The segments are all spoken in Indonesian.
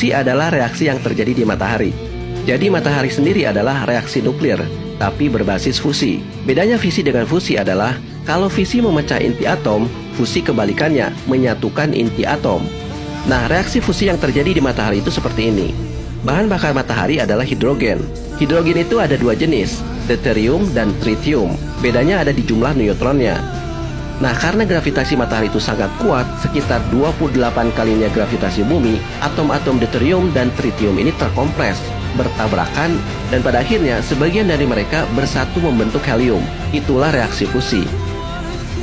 Fusi adalah reaksi yang terjadi di matahari. Jadi matahari sendiri adalah reaksi nuklir, tapi berbasis fusi. Bedanya fisi dengan fusi adalah, kalau fisi memecah inti atom, fusi kebalikannya, menyatukan inti atom. Nah, reaksi fusi yang terjadi di matahari itu seperti ini. Bahan bakar matahari adalah hidrogen. Hidrogen itu ada dua jenis, deuterium dan tritium. Bedanya ada di jumlah neutronnya. Nah, karena gravitasi matahari itu sangat kuat, sekitar 28 kalinya gravitasi bumi, atom-atom deuterium dan tritium ini terkompres, bertabrakan, dan pada akhirnya sebagian dari mereka bersatu membentuk helium. Itulah reaksi fusi.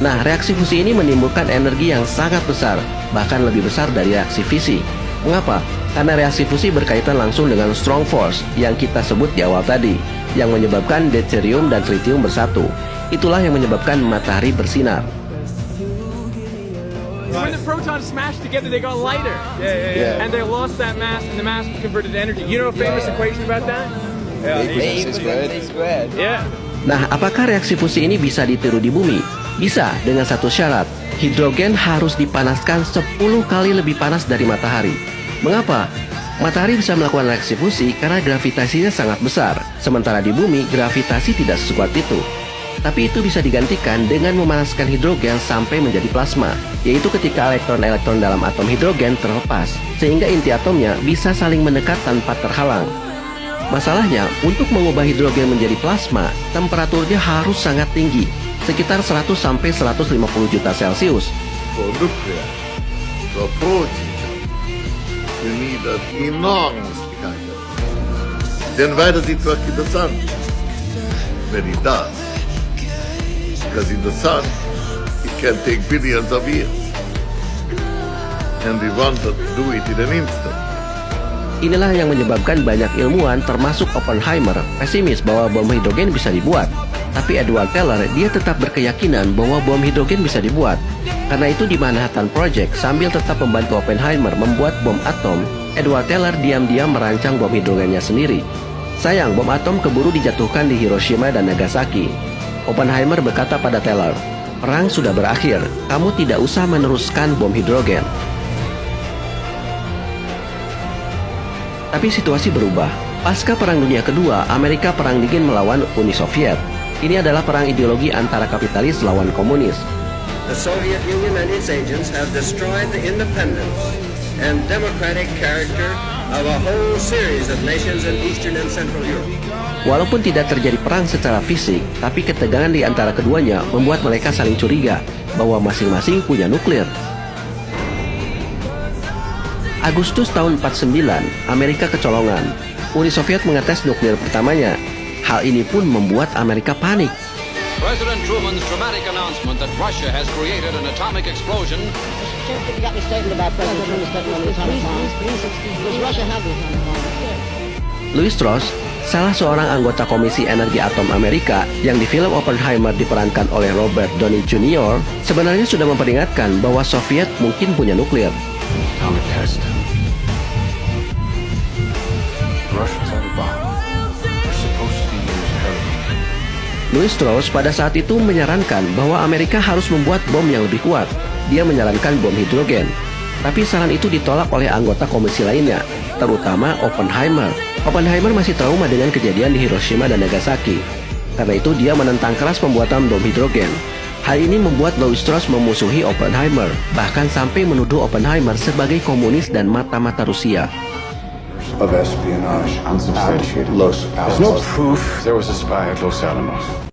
Nah, reaksi fusi ini menimbulkan energi yang sangat besar, bahkan lebih besar dari reaksi fisi. Mengapa? Karena reaksi fusi berkaitan langsung dengan strong force yang kita sebut di awal tadi, yang menyebabkan deuterium dan tritium bersatu. Itulah yang menyebabkan matahari bersinar. When the protons smashed together, they got lighter. Yeah. And they lost that mass, and the mass was converted to energy. You know a famous equation about that? A equals MC squared. Yeah. Nah, apakah reaksi fusi ini bisa ditiru di bumi? Bisa, dengan satu syarat. Hidrogen harus dipanaskan 10 kali lebih panas dari matahari. Mengapa? Matahari bisa melakukan reaksi fusi karena gravitasinya sangat besar. Sementara di bumi, gravitasi tidak sekuat itu. Tapi itu bisa digantikan dengan memanaskan hidrogen sampai menjadi plasma, yaitu ketika elektron-elektron dalam atom hidrogen terlepas, sehingga inti atomnya bisa saling mendekat tanpa terhalang. Masalahnya, untuk mengubah hidrogen menjadi plasma, temperaturnya harus sangat tinggi, sekitar 100-150 juta Celcius. For nuclear to approach each other, you need an enormous kind of. Then why does it work in the sun? When it does. Because in the sun, it can take billions of years. And we want to do it in an instant. Inilah yang menyebabkan banyak ilmuwan termasuk Oppenheimer pesimis bahwa bom hidrogen bisa dibuat. Tapi Edward Teller, dia tetap berkeyakinan bahwa bom hidrogen bisa dibuat. Karena itu di Manhattan Project, sambil tetap membantu Oppenheimer membuat bom atom, Edward Teller diam-diam merancang bom hidrogennya sendiri. Sayang, bom atom keburu dijatuhkan di Hiroshima dan Nagasaki. Oppenheimer berkata pada Teller, "Perang sudah berakhir, kamu tidak usah meneruskan bom hidrogen." Tapi situasi berubah. Pasca Perang Dunia Kedua, Amerika perang dingin melawan Uni Soviet. Ini adalah perang ideologi antara kapitalis lawan komunis. The Soviet Union and its agents have destroyed the independence and democratic character of a whole series of nations in Eastern and Central Europe. Walaupun tidak terjadi perang secara fisik, tapi ketegangan di antara keduanya membuat mereka saling curiga bahwa masing-masing punya nuklir. Agustus tahun 49, Amerika kecolongan. Uni Soviet mengetes nuklir pertamanya. Hal ini pun membuat Amerika panik. President Truman's dramatic announcement that Russia has created an atomic explosion. You got me statement about President Truman's statement on the atomic bomb. Does Russia have the atomic bomb? Louis Strauss, salah seorang anggota Komisi Energi Atom Amerika yang di film Oppenheimer diperankan oleh Robert Downey Jr., sebenarnya sudah memperingatkan bahwa Soviet mungkin punya nuklir. Atomic test. Russians have a bomb. They're supposed to use helium. Louis Strauss pada saat itu menyarankan bahwa Amerika harus membuat bom yang lebih kuat. Dia menyarankan bom hidrogen. Tapi saran itu ditolak oleh anggota komisi lainnya, terutama Oppenheimer. Oppenheimer masih trauma dengan kejadian di Hiroshima dan Nagasaki. Karena itu dia menentang keras pembuatan bom hidrogen. Hal ini membuat Louis Strauss memusuhi Oppenheimer, bahkan sampai menuduh Oppenheimer sebagai komunis dan mata-mata Rusia. Of espionage, unsubstantiated. There's no proof there was a spy at Los Alamos.